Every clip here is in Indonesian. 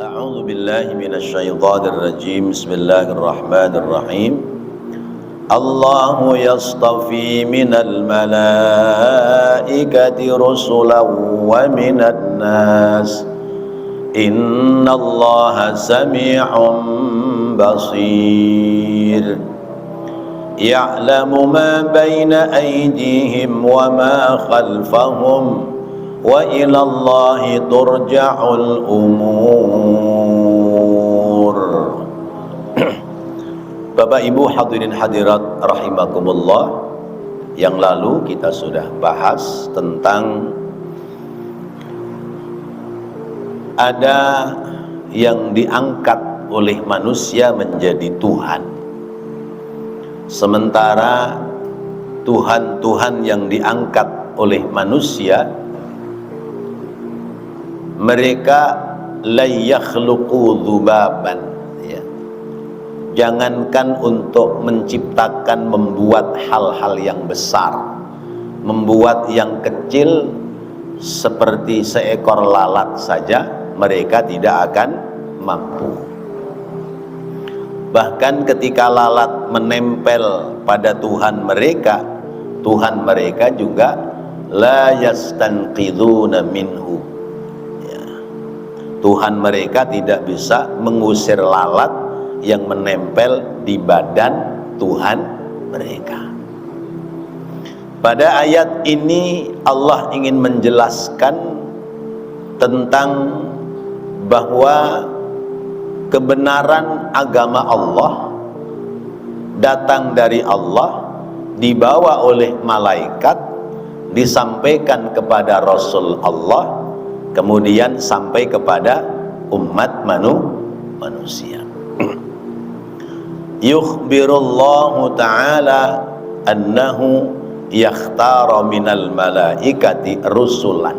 A'udzu billahi minasyaitonir rajim. Bismillahirrahmanirrahim. Allahu yastafi minal malaikati rusulan wa minan nas. Innallaha sami'un basir. Ya'lamu ma baina aydihim wa ma khalfahum. Wa ilallahi turja'ul umur. Bapak Ibu hadirin hadirat rahimakumullah, yang lalu kita sudah bahas tentang ada yang diangkat oleh manusia menjadi Tuhan, sementara Tuhan-Tuhan yang diangkat oleh manusia mereka la yakhluqu dzubaban, ya. Jangankan untuk menciptakan, membuat hal-hal yang besar, membuat yang kecil seperti seekor lalat saja mereka tidak akan mampu. Bahkan ketika lalat menempel pada Tuhan mereka juga la yastanqiduna minhu. Tuhan mereka tidak bisa mengusir lalat yang menempel di badan Tuhan mereka. Pada ayat ini Allah ingin menjelaskan tentang bahwa kebenaran agama Allah datang dari Allah, dibawa oleh malaikat, disampaikan kepada Rasul Allah, kemudian sampai kepada umat manusia. Yukhbirullahu ta'ala annahu yakhtara minal malaikati rusulan.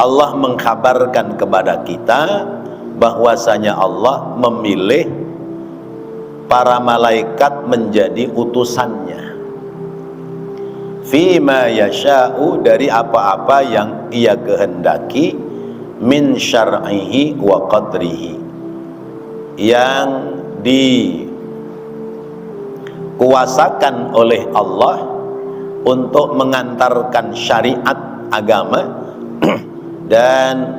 Allah mengkabarkan kepada kita bahwasanya Allah memilih para malaikat menjadi utusannya. Fima yasha'u, dari apa-apa yang ia kehendaki, min syar'ihi wa qadrihi, yang dikuasakan oleh Allah untuk mengantarkan syariat agama dan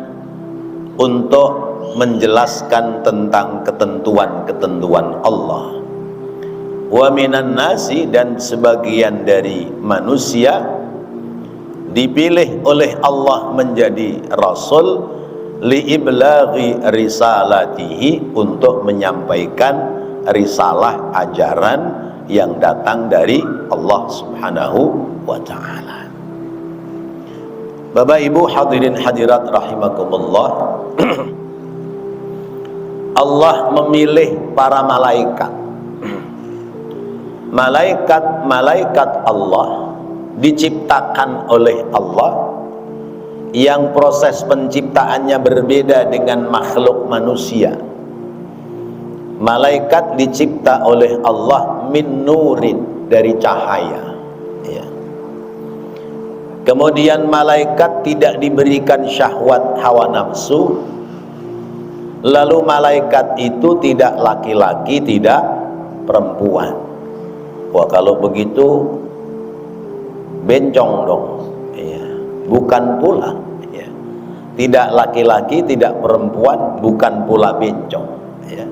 untuk menjelaskan tentang ketentuan-ketentuan Allah. Wa minan nasi, dan sebagian dari manusia dipilih oleh Allah menjadi rasul li iblaghi risalatihi, untuk menyampaikan risalah ajaran yang datang dari Allah Subhanahu wa ta'ala. Bapak Ibu hadirin hadirat rahimakumullah, Allah memilih para malaikat. Malaikat Allah diciptakan oleh Allah, yang proses penciptaannya berbeda dengan makhluk manusia. Malaikat dicipta oleh Allah min nurin, dari cahaya, ya. Kemudian malaikat tidak diberikan syahwat hawa nafsu. Lalu malaikat itu tidak laki-laki, tidak perempuan. Wah, kalau begitu bencong dong, ya. Bukan pula, ya. Tidak laki-laki, tidak perempuan, bukan pula bencong, ya.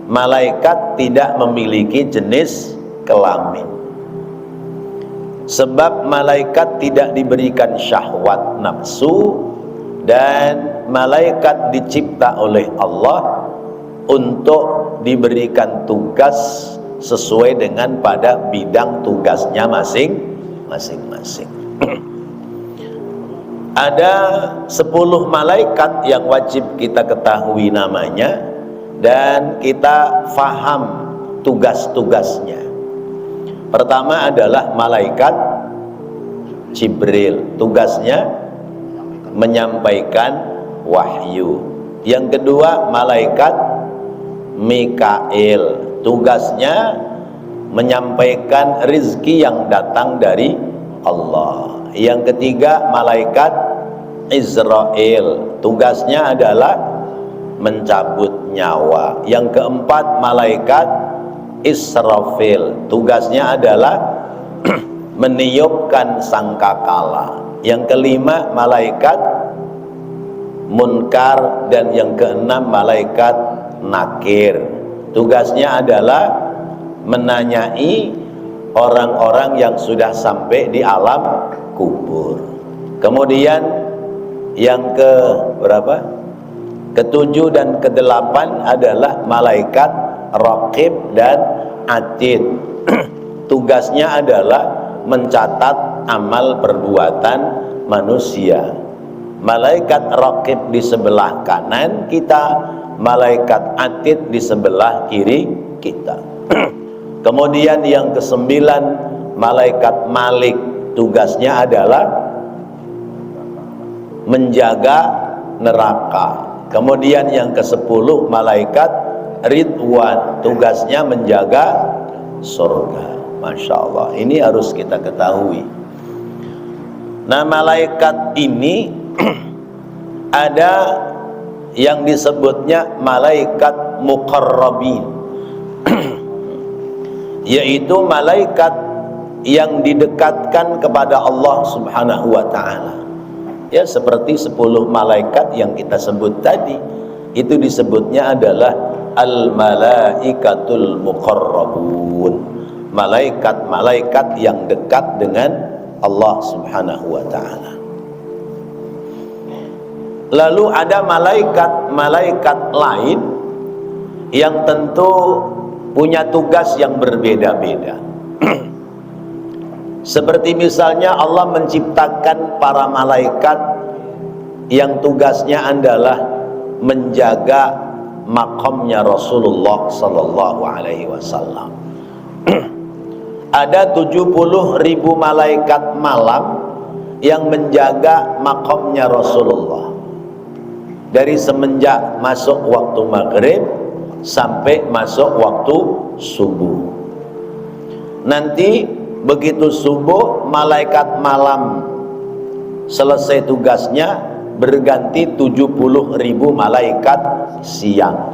Malaikat tidak memiliki jenis kelamin, sebab malaikat tidak diberikan syahwat nafsu, dan malaikat dicipta oleh Allah untuk diberikan tugas sesuai dengan pada bidang tugasnya masing-masing. Ada 10 malaikat yang wajib kita ketahui namanya dan kita faham tugas-tugasnya. Pertama adalah malaikat Jibril, tugasnya menyampaikan wahyu. Yang kedua malaikat Mikail, tugasnya menyampaikan rizki yang datang dari Allah. Yang ketiga malaikat Israel, tugasnya adalah mencabut nyawa. Yang keempat, malaikat Israfil, tugasnya adalah meniupkan sangkakala. Yang kelima, malaikat Munkar, dan yang keenam, malaikat Nakir, tugasnya adalah menanyai orang-orang yang sudah sampai di alam kubur. Kemudian yang ke berapa? Ketujuh dan kedelapan adalah malaikat Raqib dan Atid. Tugasnya adalah mencatat amal perbuatan manusia. Malaikat Raqib di sebelah kanan kita, malaikat Atid di sebelah kiri kita. Kemudian yang kesembilan, malaikat Malik, tugasnya adalah menjaga neraka. Kemudian yang ke-10, malaikat Ridwan, tugasnya menjaga surga. Masya Allah, ini harus kita ketahui. Nah, malaikat ini ada yang disebutnya malaikat muqarrabin, yaitu malaikat yang didekatkan kepada Allah Subhanahu wa ta'ala. Ya, seperti 10 malaikat yang kita sebut tadi, itu disebutnya adalah al-malaikatul muqarrabun, malaikat-malaikat yang dekat dengan Allah Subhanahu wa ta'ala. Lalu ada malaikat-malaikat lain yang tentu punya tugas yang berbeda-beda. Seperti misalnya Allah menciptakan para malaikat yang tugasnya adalah menjaga makamnya Rasulullah sallallahu alaihi wasallam. Ada 70.000 malaikat malam yang menjaga makamnya Rasulullah, dari semenjak masuk waktu maghrib sampai masuk waktu subuh. Nanti begitu subuh, malaikat malam selesai tugasnya, berganti 70.000 malaikat siang,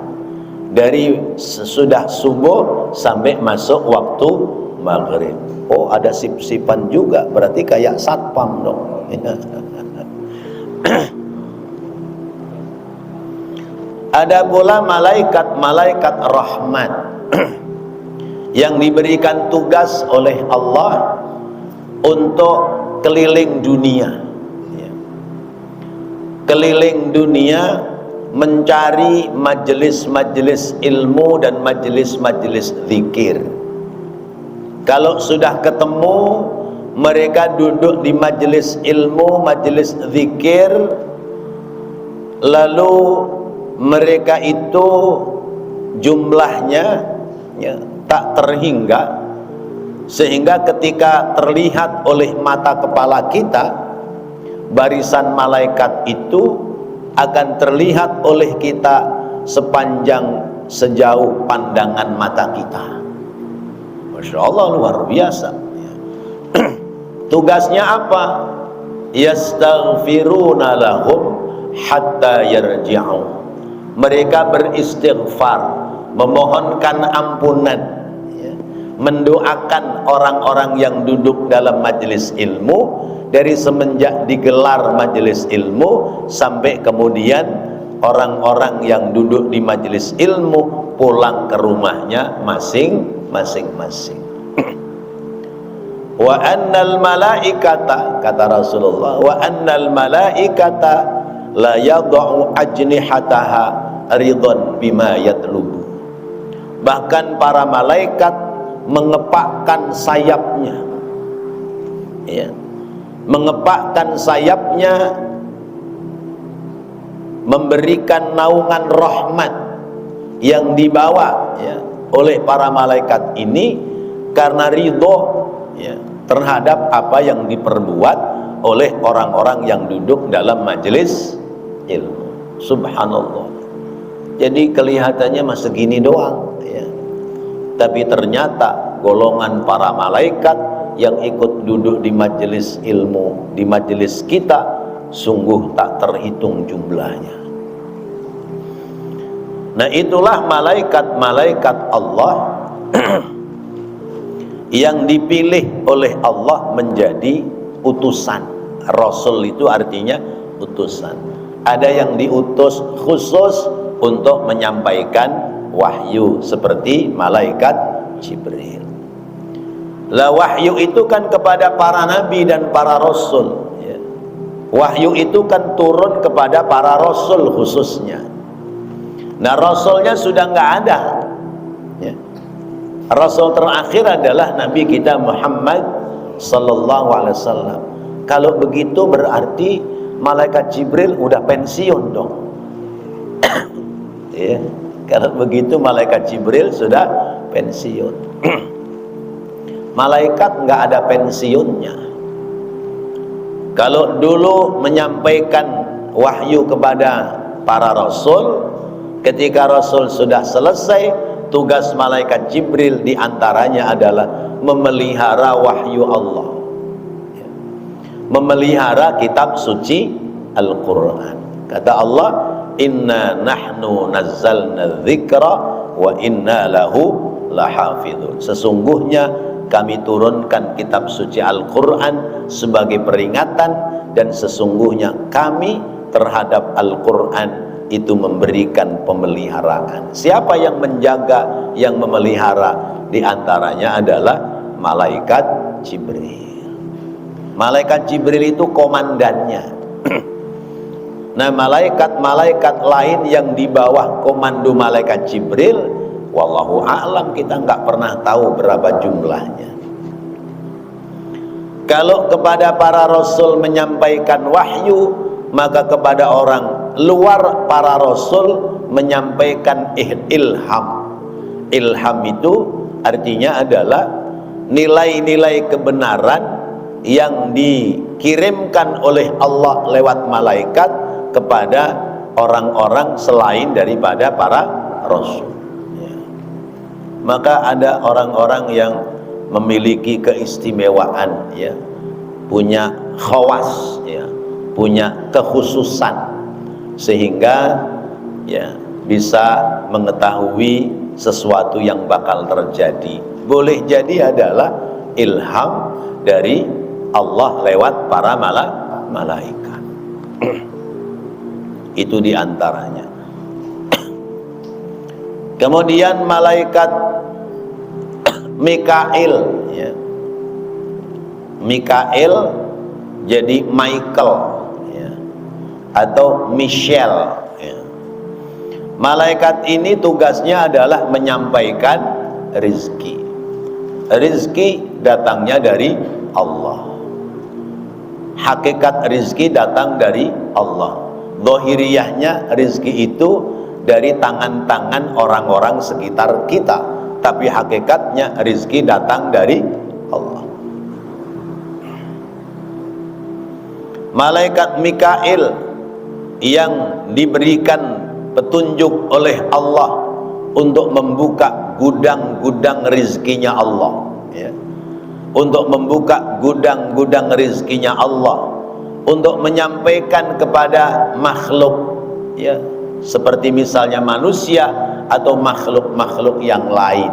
dari sesudah subuh sampai masuk waktu maghrib. Oh, ada sip-sipan juga, berarti kayak satpam dong. Ada pula malaikat rahmat yang diberikan tugas oleh Allah untuk keliling dunia, keliling dunia mencari majelis-majelis ilmu dan majelis-majelis zikir. Kalau sudah ketemu, mereka duduk di majelis ilmu, majelis zikir, lalu mereka itu jumlahnya tak terhingga, sehingga ketika terlihat oleh mata kepala kita, barisan malaikat itu akan terlihat oleh kita sejauh pandangan mata kita. Masya Allah, luar biasa. Tugasnya apa? Yastaghfiruna lahum hatta yarji'u. Mereka beristighfar, memohonkan ampunan, mendoakan orang-orang yang duduk dalam majelis ilmu, dari semenjak digelar majelis ilmu sampai kemudian orang-orang yang duduk di majelis ilmu pulang ke rumahnya masing-masing. Wa annal malaikata, kata Rasulullah, wa annal malaikata la yad'u ajnihataha ridhan bima yatlubu. Bahkan para malaikat mengepakkan sayapnya, mengepakkan sayapnya, memberikan naungan rahmat yang dibawa oleh para malaikat ini karena ridho terhadap apa yang diperbuat oleh orang-orang yang duduk dalam majelis ilmu. Subhanallah. Jadi kelihatannya masih segini doang, tapi ternyata golongan para malaikat yang ikut duduk di majelis ilmu, di majelis kita, sungguh tak terhitung jumlahnya. Nah, itulah malaikat-malaikat Allah yang dipilih oleh Allah menjadi utusan. Rasul itu artinya utusan. Ada yang diutus khusus untuk menyampaikan wahyu seperti malaikat Jibril. Lah wahyu itu kan kepada para nabi dan para rasul ya. Wahyu itu kan turun kepada para rasul khususnya. Nah, rasulnya sudah nggak ada ya. Rasul terakhir adalah Nabi kita Muhammad sallallahu alaihi wasallam. Kalau begitu berarti malaikat Jibril udah pensiun dong. Ya, kalau begitu malaikat Jibril sudah pensiun. Malaikat nggak ada pensiunnya. Kalau dulu menyampaikan wahyu kepada para rasul, ketika Rasul sudah selesai, tugas malaikat Jibril diantaranya adalah memelihara wahyu Allah, memelihara kitab suci Al-Quran. Kata Allah, inna nahnu nazzalna dzikra wa inna lahu lahafidhun. Sesungguhnya kami turunkan kitab suci Al-Quran sebagai peringatan, dan sesungguhnya kami terhadap Al-Quran itu memberikan pemeliharaan. Siapa yang menjaga, yang memelihara? Di antaranya adalah malaikat Jibril. Malaikat Jibril itu komandannya. Nah, malaikat-malaikat lain yang di bawah komando malaikat Jibril, wallahu a'lam, kita nggak pernah tahu berapa jumlahnya. Kalau kepada para rasul menyampaikan wahyu, maka kepada orang luar para rasul menyampaikan ilham. Ilham itu artinya adalah nilai-nilai kebenaran yang dikirimkan oleh Allah lewat malaikat kepada orang-orang selain daripada para rasul ya. Maka ada orang-orang yang memiliki keistimewaan ya, punya khawas ya, punya kekhususan, sehingga ya bisa mengetahui sesuatu yang bakal terjadi. Boleh jadi adalah ilham dari Allah lewat para malaikat. Itu diantaranya. Kemudian malaikat Mikail ya. Mikail jadi Michael ya, atau Michelle ya. Malaikat ini tugasnya adalah menyampaikan rizki. Rizki datangnya dari Allah. Hakikat rizki datang dari Allah. Zahiriyahnya rizki itu dari tangan-tangan orang-orang sekitar kita, tapi hakikatnya rizki datang dari Allah. Malaikat Mikail yang diberikan petunjuk oleh Allah untuk membuka gudang-gudang rizkinya Allah ya. Untuk membuka gudang-gudang rizkinya Allah, untuk menyampaikan kepada makhluk ya, seperti misalnya manusia atau makhluk-makhluk yang lain.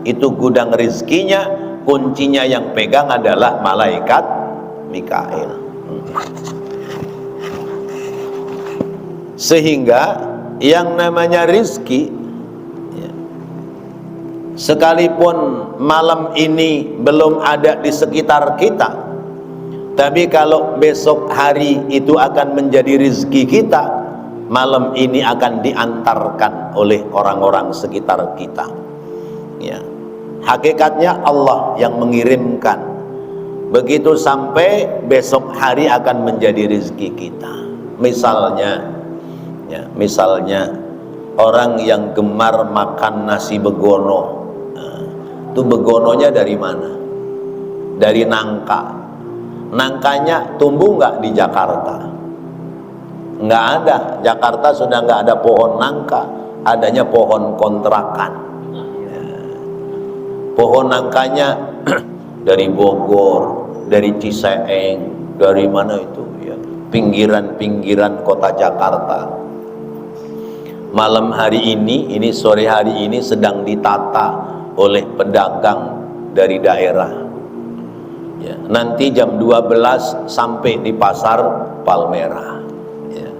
Itu gudang rizkinya, kuncinya yang pegang adalah malaikat Mikail. Sehingga yang namanya rizki ya, sekalipun malam ini belum ada di sekitar kita, tapi kalau besok hari itu akan menjadi rizki kita, malam ini akan diantarkan oleh orang-orang sekitar kita ya. Hakikatnya Allah yang mengirimkan. Begitu sampai besok hari akan menjadi rizki kita. Misalnya ya, misalnya orang yang gemar makan nasi begono, nah, itu begononya dari mana? Dari nangka. Nangkanya tumbuh nggak di Jakarta? Nggak ada. Jakarta sudah nggak ada pohon nangka, adanya pohon kontrakan ya. Pohon nangkanya dari Bogor, dari Ciseeng, dari mana itu ya, pinggiran-pinggiran kota Jakarta. malam hari ini sore hari ini sedang ditata oleh pedagang dari daerah ya. Nanti jam 12 sampai di pasar Palmerah ya.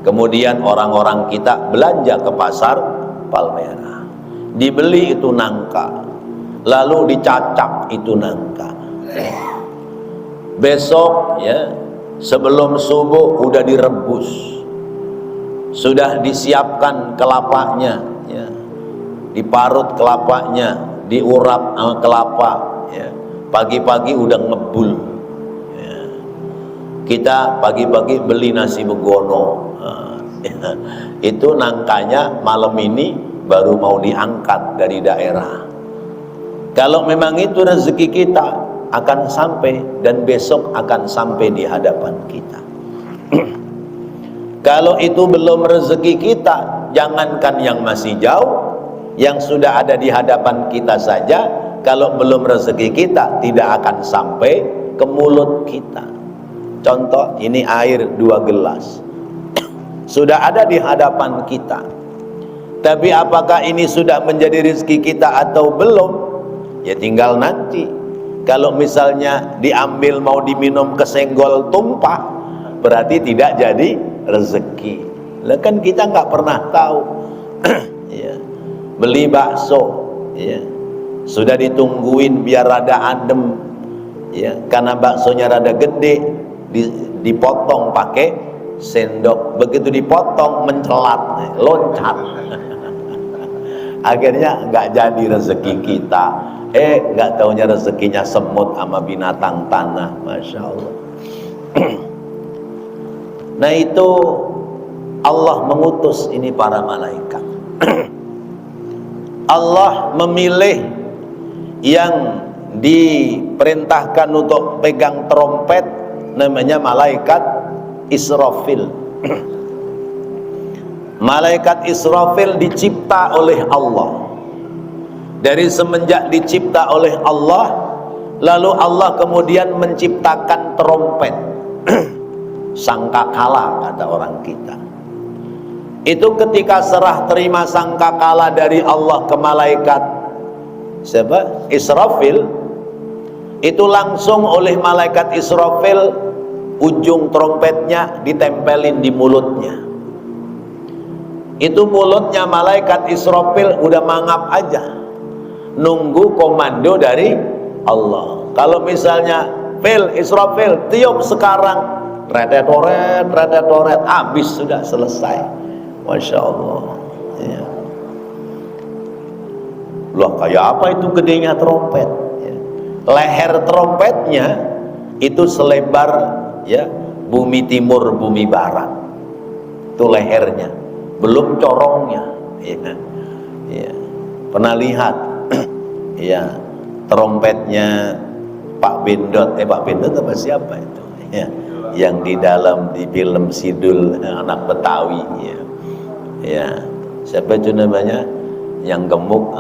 Kemudian orang-orang kita belanja ke pasar Palmerah, dibeli itu nangka, lalu dicacak itu nangka ya. Besok ya sebelum subuh udah direbus, sudah disiapkan kelapanya ya, diparut kelapanya, diurap kelapa ya. Pagi-pagi udah ngebul ya. Kita pagi-pagi beli nasi begono ya. Itu nangkanya malam ini baru mau diangkat dari daerah. Kalau memang itu rezeki kita akan sampai, dan besok akan sampai di hadapan kita. Kalau itu belum rezeki kita, jangankan yang masih jauh, yang sudah ada di hadapan kita saja, kalau belum rezeki kita tidak akan sampai ke mulut kita. Contoh, ini air 2 gelas sudah ada di hadapan kita, tapi apakah ini sudah menjadi rezeki kita atau belum? Ya tinggal nanti. Kalau misalnya diambil mau diminum kesenggol tumpah, berarti tidak jadi rezeki. Lah kan kita nggak pernah tahu. Ya. Beli bakso, ya. Sudah ditungguin biar rada adem, ya. Karena baksonya rada gede, dipotong pakai sendok. Begitu dipotong mencelat, loncat. Akhirnya nggak jadi rezeki kita. Nggak taunya rezekinya semut sama binatang tanah. Masya Allah. Nah itu Allah mengutus ini para malaikat. Allah memilih yang diperintahkan untuk pegang trompet, namanya malaikat Israfil. Malaikat Israfil dicipta oleh Allah. Dari semenjak dicipta oleh Allah, lalu Allah kemudian menciptakan trompet. Sangkakala kata orang kita. Itu ketika serah terima sangkakala dari Allah ke malaikat siapa? Israfil. Itu langsung oleh malaikat Israfil, ujung trompetnya ditempelin di mulutnya. Itu mulutnya malaikat Israfil udah mangap aja, nunggu komando dari Allah. Kalau misalnya Israfil tiup sekarang, redet-oret, habis sudah selesai. Masya Allah ya. Loh kayak apa itu gedenya trompet ya. Leher trompetnya itu selebar ya bumi timur bumi barat, itu lehernya, belum corongnya ya. Ya. Pernah lihat ya trompetnya Pak Bendot apa siapa itu ya, yang di dalam di film Sidul anak Betawi ya. Ya, siapa itu namanya yang gemuk,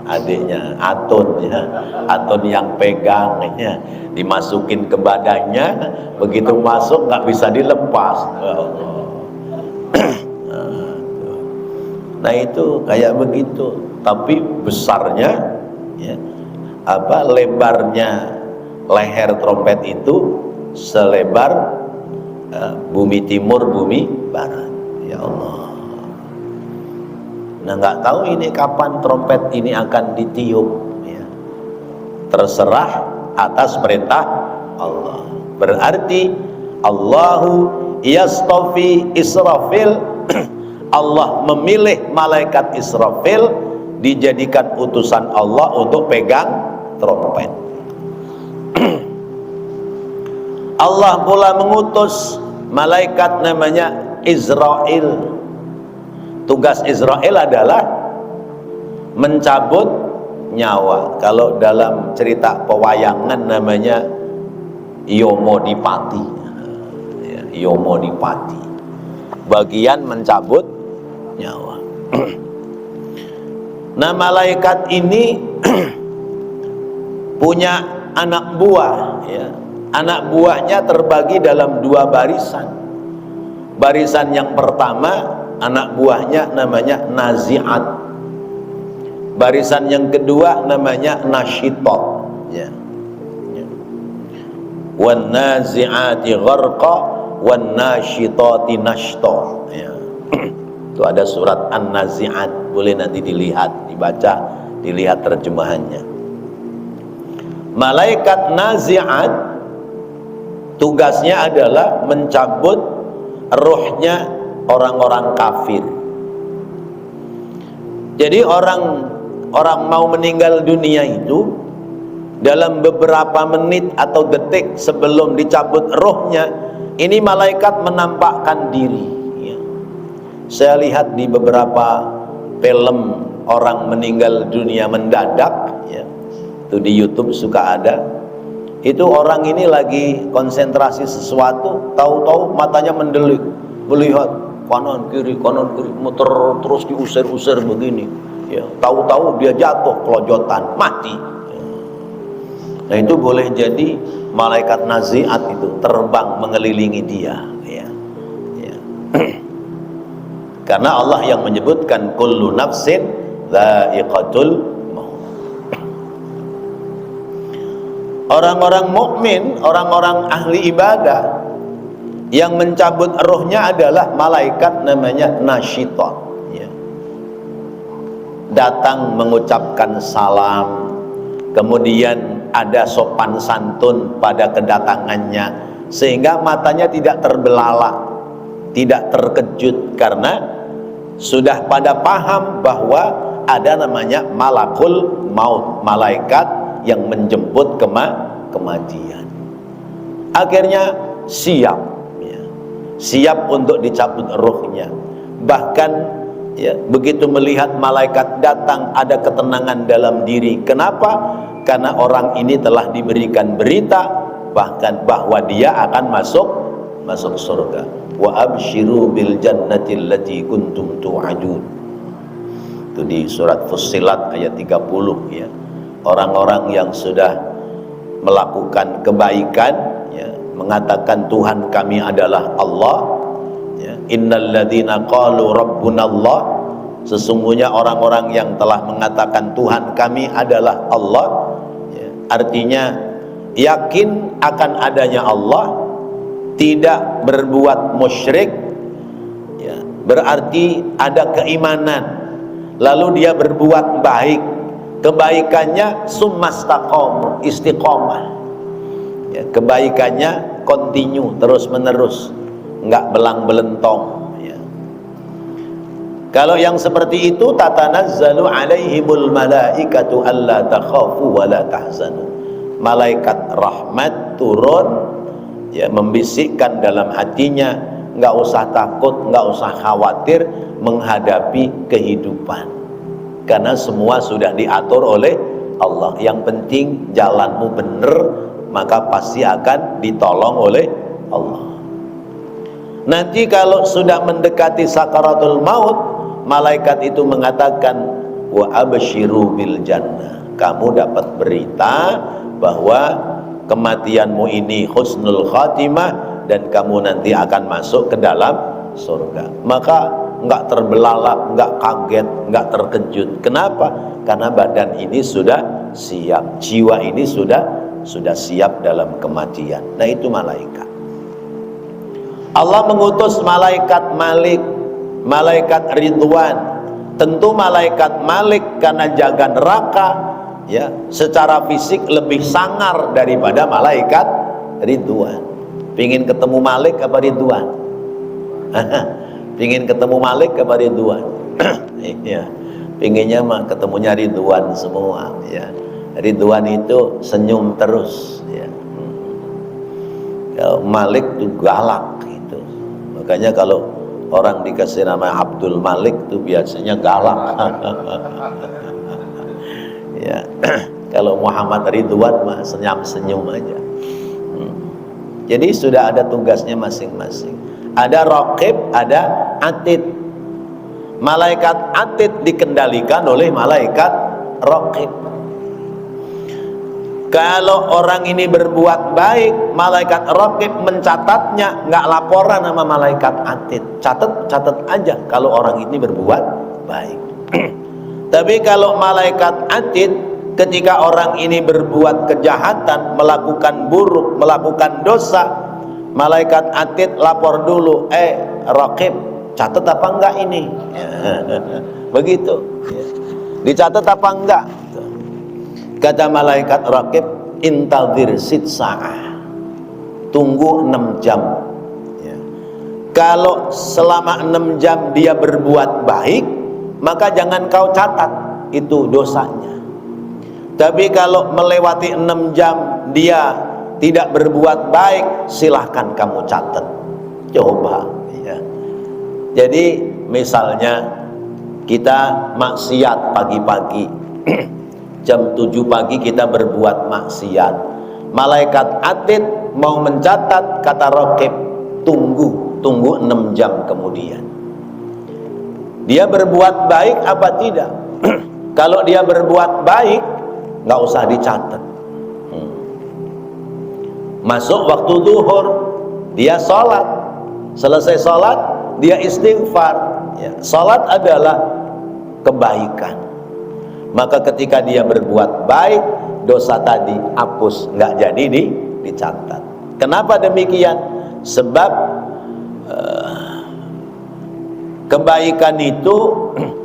adiknya Atun ya. Atun yang pegang ya, dimasukin ke badannya, begitu masuk nggak bisa dilepas. Nah itu kayak begitu, tapi besarnya ya, lebarnya leher trompet itu selebar bumi timur bumi barat. Ya Allah. Nah nggak tahu ini kapan trompet ini akan ditiup ya. Terserah atas perintah Allah. Berarti Allahu yastafi Israfil. Allah memilih malaikat Israfil dijadikan utusan Allah untuk pegang trompet. Allah pula mengutus malaikat namanya Israel. Tugas Israel adalah mencabut nyawa. Kalau dalam cerita pewayangan namanya Yomodipati ya, Yomodipati, bagian mencabut nyawa. Nah malaikat ini punya anak buah ya. Anak buahnya terbagi dalam 2 barisan. Barisan yang pertama anak buahnya namanya nazi'at. Barisan yang kedua namanya nasyitot, ya. Wan nazi'ati gharqa wan nasyitati nashta, ya. Itu ada surat An-Nazi'at, boleh nanti dilihat, dibaca, dilihat terjemahannya. Malaikat nazi'at tugasnya adalah mencabut ruhnya orang-orang kafir. Jadi orang mau meninggal dunia itu dalam beberapa menit atau detik sebelum dicabut ruhnya, ini malaikat menampakkan diri, ya. Saya lihat di beberapa film orang meninggal dunia mendadak, ya, itu di YouTube suka ada. Itu orang ini lagi konsentrasi sesuatu, tahu-tahu matanya mendelik, melihat kanan kiri, muter terus diusir-usir begini, ya. Tahu-tahu dia jatuh kelojotan, mati. Nah, itu boleh jadi malaikat nazi'at itu terbang mengelilingi dia, ya. Ya. Karena Allah yang menyebutkan kullu nafsin dha'iqatul maut. Orang-orang mukmin, orang-orang ahli ibadah yang mencabut rohnya adalah malaikat namanya nasyitot, ya. Datang mengucapkan salam, kemudian ada sopan santun pada kedatangannya, sehingga matanya tidak terbelalak, tidak terkejut, karena sudah pada paham bahwa ada namanya malakul maut, malaikat yang menjemput kematian. Akhirnya siap, ya. Siap untuk dicabut ruhnya. Bahkan, ya, begitu melihat malaikat datang, ada ketenangan dalam diri. Kenapa? Karena orang ini telah diberikan berita bahkan bahwa dia akan masuk surga. Wa absyiru bil jannati allati kuntum tu'adun. Itu di surat Fussilat ayat 30, ya. Orang-orang yang sudah melakukan kebaikan, ya, mengatakan Tuhan kami adalah Allah, ya. Innalladzina qalu rabbunallah, sesungguhnya orang-orang yang telah mengatakan Tuhan kami adalah Allah, ya, artinya yakin akan adanya Allah, tidak berbuat musyrik, ya, berarti ada keimanan, lalu dia berbuat baik, kebaikannya summastaqom, istiqomah, ya, kebaikannya continue, terus menerus, enggak belang belentong. Kalau yang seperti itu, tatanazzalu alaihimul malaikatu alla takhafu wa la tahzanu. Malaikat rahmat turun, ya, membisikkan dalam hatinya, enggak usah takut, enggak usah khawatir menghadapi kehidupan. Karena semua sudah diatur oleh Allah. Yang penting jalanmu benar, maka pasti akan ditolong oleh Allah. Nanti kalau sudah mendekati sakaratul maut, malaikat itu mengatakan wa absyiru bil jannah, kamu dapat berita bahwa kematianmu ini husnul khatimah dan kamu nanti akan masuk ke dalam surga. Maka enggak terbelalak, enggak kaget, enggak terkejut. Kenapa? Karena badan ini sudah siap, jiwa ini sudah siap dalam kematian. Nah, itu malaikat. Allah mengutus malaikat Malik, malaikat Ridwan. Tentu malaikat Malik karena jaga neraka, ya, secara fisik lebih sangar daripada malaikat Ridwan. Pingin ketemu Malik apa Ridwan? Pingin ketemu Malik apa Ridwan? Ya, pinginnya mah ketemunya Ridwan semua, ya. Ridwan itu senyum terus, ya. Malik itu galak gitu. Makanya kalau orang dikasih nama Abdul Malik itu biasanya galak. Ya. Kalau Muhammad Ridwan mah senyum-senyum aja. Jadi sudah ada tugasnya masing-masing. Ada Raqib, ada Atid. Malaikat Atid dikendalikan oleh malaikat Raqib. Kalau orang ini berbuat baik, malaikat raqib mencatatnya, nggak laporan sama malaikat atid. Catat aja kalau orang ini berbuat baik. Tapi kalau malaikat atid, ketika orang ini berbuat kejahatan, melakukan buruk, melakukan dosa, malaikat atid lapor dulu, raqib, catat apa enggak ini? Begitu. Dicatat apa enggak? Kata malaikat raqib, intadhir sa'ah, tunggu 6 jam ya. Kalau selama 6 jam dia berbuat baik, maka jangan kau catat itu dosanya. Tapi kalau melewati 6 jam dia tidak berbuat baik, silahkan kamu catat. Coba ya. Jadi misalnya kita maksiat pagi-pagi jam 7 pagi kita berbuat maksiat, malaikat atid mau mencatat, kata raqib, tunggu 6 jam kemudian dia berbuat baik apa tidak. Kalau dia berbuat baik, nggak usah dicatat. Masuk waktu zuhur, dia sholat, selesai sholat dia istighfar ya. Sholat adalah kebaikan, maka ketika dia berbuat baik, dosa tadi hapus, nggak jadi dicatat. Kenapa demikian? Sebab kebaikan itu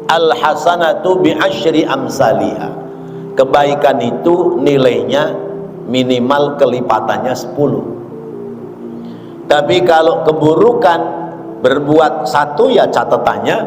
al-hasanatu bi asyri amsalihha. Kebaikan itu nilainya minimal kelipatannya 10. Tapi kalau keburukan berbuat 1 ya catatannya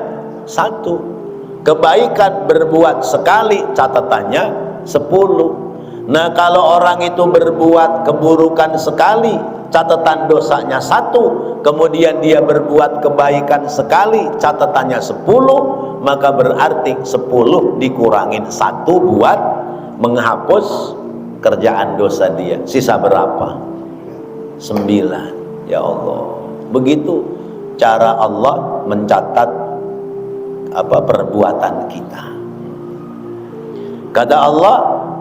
1. Kebaikan berbuat sekali catatannya 10. Nah kalau orang itu berbuat keburukan sekali, catatan dosanya 1, kemudian dia berbuat kebaikan sekali, catatannya 10, maka berarti 10 dikurangin 1 buat menghapus kerjaan dosa dia. Sisa berapa? 9. Ya Allah, begitu cara Allah mencatat perbuatan kita. Kata Allah,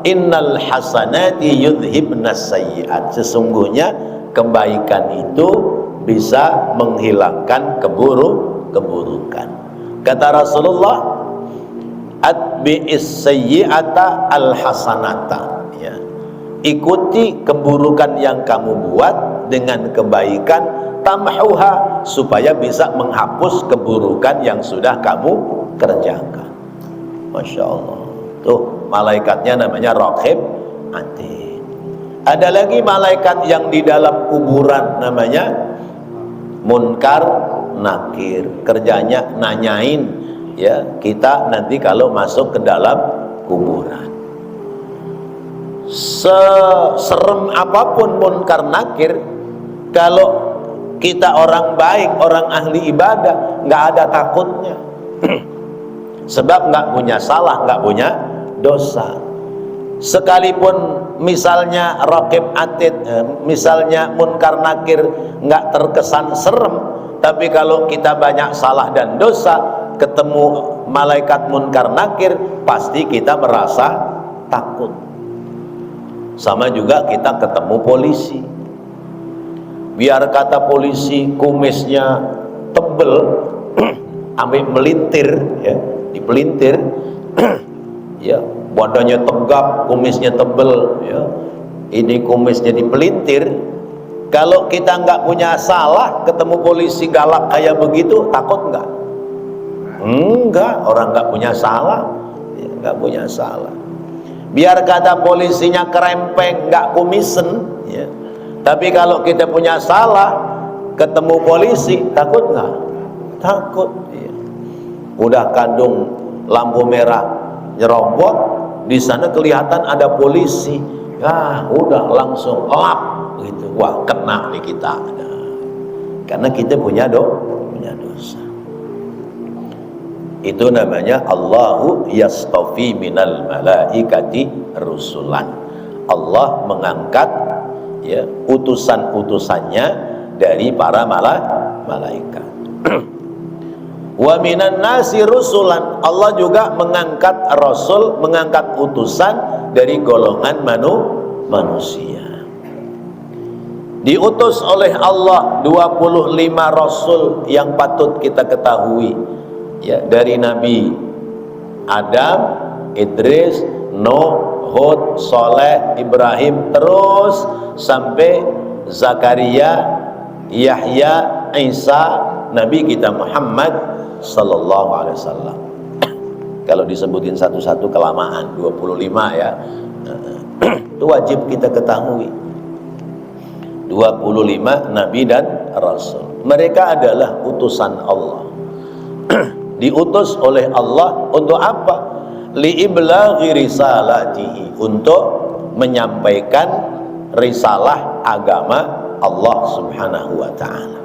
innal hasanati yudhibnas sayyi'at. Sesungguhnya kebaikan itu bisa menghilangkan keburukan. Kata Rasulullah, atbi'is sayyi'ata al-hasanata ya. Ikuti keburukan yang kamu buat dengan kebaikan, tamhuha, supaya bisa menghapus keburukan yang sudah kamu kerjakan. Masya Allah. Tuh malaikatnya namanya raqib atid. Ada lagi malaikat yang di dalam kuburan namanya munkar nakir. Kerjanya nanyain ya kita nanti kalau masuk ke dalam kuburan. Seserem apapun munkar nakir, kalau kita orang baik, orang ahli ibadah, nggak ada takutnya. Sebab nggak punya salah, nggak punya dosa. Sekalipun misalnya raqib atid, misalnya munkar nakir nggak terkesan serem, tapi kalau kita banyak salah dan dosa, ketemu malaikat munkar nakir, pasti kita merasa takut. Sama juga kita ketemu polisi. Biar kata polisi kumisnya tebel, ambil melintir ya, dipelintir ya, badannya tegap, kumisnya tebel ya, ini kumisnya dipelintir. Kalau kita nggak punya salah, ketemu polisi galak kayak begitu, takut nggak? Enggak, orang nggak punya salah ya, nggak punya salah. Biar kata polisinya kerempeng, nggak kumisen ya, tapi kalau kita punya salah, ketemu polisi, takut nggak? Takut ya. Udah kadung lampu merah nyerobot, di sana kelihatan ada polisi, udah langsung lap gitu. Wah, kena nih kita. Karena kita punya dosa. Itu namanya Allahu yastafi minal malaikati rusulan. Allah mengangkat ya utusan-utusannya dari para malaikat. Wa minan nasi rusulan. Allah juga mengangkat rasul, mengangkat utusan dari golongan manusia. Diutus oleh Allah 25 rasul yang patut kita ketahui, ya, dari Nabi Adam, Idris, Nuh, Hud, Saleh, Ibrahim, terus sampai Zakaria, Yahya, Isa, Nabi kita Muhammad sallallahu alaihi wasallam. Kalau disebutin satu-satu kelamaan, 25 ya. Itu wajib kita ketahui. 25 nabi dan rasul. Mereka adalah utusan Allah. Diutus oleh Allah untuk apa? Li'iblaghi risalatihi, untuk menyampaikan risalah agama Allah Subhanahu wa ta'ala.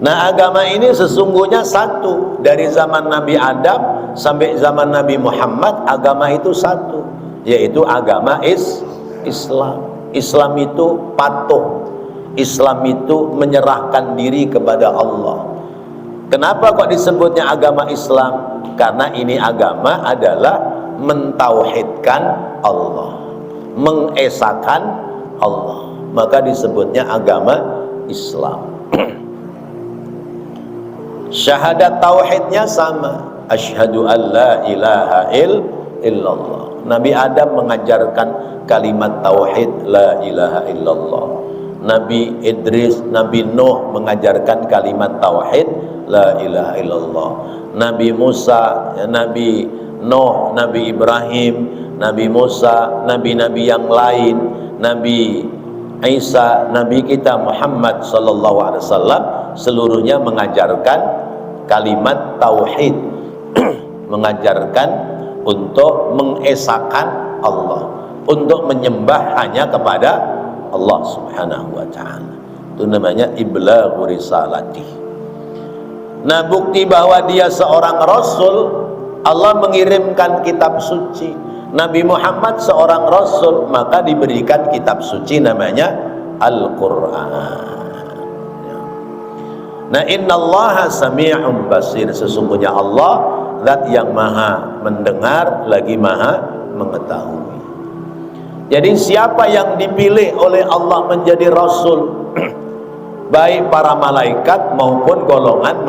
Nah, agama ini sesungguhnya satu. Dari zaman Nabi Adam sampai zaman Nabi Muhammad, agama itu satu, yaitu agama Islam. Islam itu patuh, Islam itu menyerahkan diri kepada Allah. Kenapa kok disebutnya agama Islam? Karena ini agama adalah mentauhidkan Allah, mengesakan Allah, maka disebutnya agama Islam. Syahadat tauhidnya sama, asyhadu an la ilaha illallah. Nabi Adam mengajarkan kalimat tauhid la ilaha illallah. Nabi Idris, Nabi Nuh mengajarkan kalimat tauhid la ilaha illallah. Nabi Musa, Nabi Nuh, Nabi Ibrahim, Nabi Musa, nabi-nabi yang lain, Nabi Isa, Nabi kita Muhammad sallallahu alaihi wasallam, seluruhnya mengajarkan kalimat tauhid, mengajarkan untuk mengesahkan Allah, untuk menyembah hanya kepada Allah Subhanahu wa ta'ala. Itu namanya iblaghu risalati. Nah, bukti bahwa dia seorang rasul, Allah mengirimkan kitab suci. Nabi Muhammad seorang rasul, maka diberikan kitab suci namanya Al-Quran. Nah, innallaha sami'un basir, sesungguhnya Allah zat yang maha mendengar lagi maha mengetahui. Jadi siapa yang dipilih oleh Allah menjadi rasul, baik para malaikat maupun golongan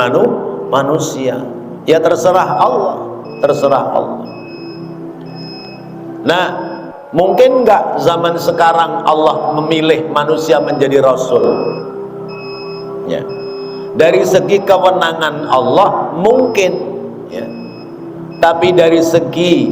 manusia, ya terserah Allah, terserah Allah. Nah, mungkin enggak zaman sekarang Allah memilih manusia menjadi rasul? Ya, dari segi kewenangan Allah mungkin, ya. Tapi dari segi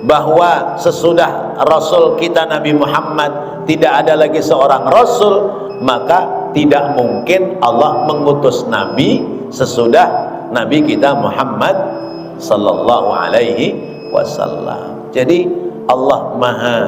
bahwa sesudah Rasul kita Nabi Muhammad tidak ada lagi seorang Rasul, maka tidak mungkin Allah mengutus Nabi sesudah Nabi kita Muhammad sallallahu alaihi wasallam. Jadi Allah maha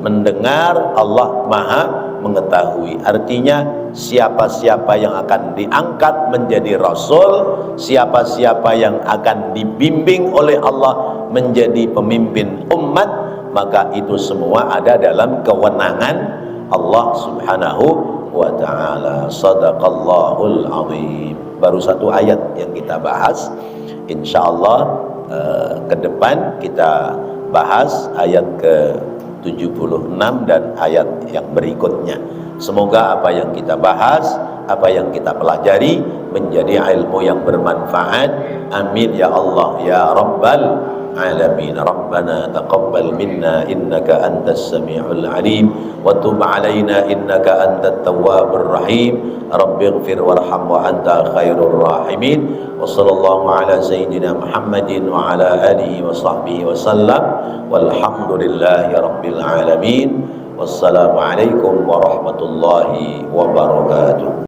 mendengar, Allah maha mengetahui. Artinya siapa-siapa yang akan diangkat menjadi rasul, siapa-siapa yang akan dibimbing oleh Allah menjadi pemimpin umat, maka itu semua ada dalam kewenangan Allah Subhanahu wa ta'ala. Shadaqallahul azim. Baru satu ayat yang kita bahas. Insyaallah ke depan kita bahas ayat ke 76 dan ayat yang berikutnya. Semoga apa yang kita bahas, apa yang kita pelajari menjadi ilmu yang bermanfaat. Amin ya Allah ya Rabbal alamin. Rabbana taqabbal minna innaka antas samiul alim wa tub alaina innaka antat tawwabur rahim. Rabbighfir warham wa anta khairur rahimin. Wa sallallahu ala sayyidina Muhammadin wa ala alihi wa sahbihi wa sallam. Walhamdulillahi rabbil alamin. Wassalamualaikum warahmatullahi wabarakatuh.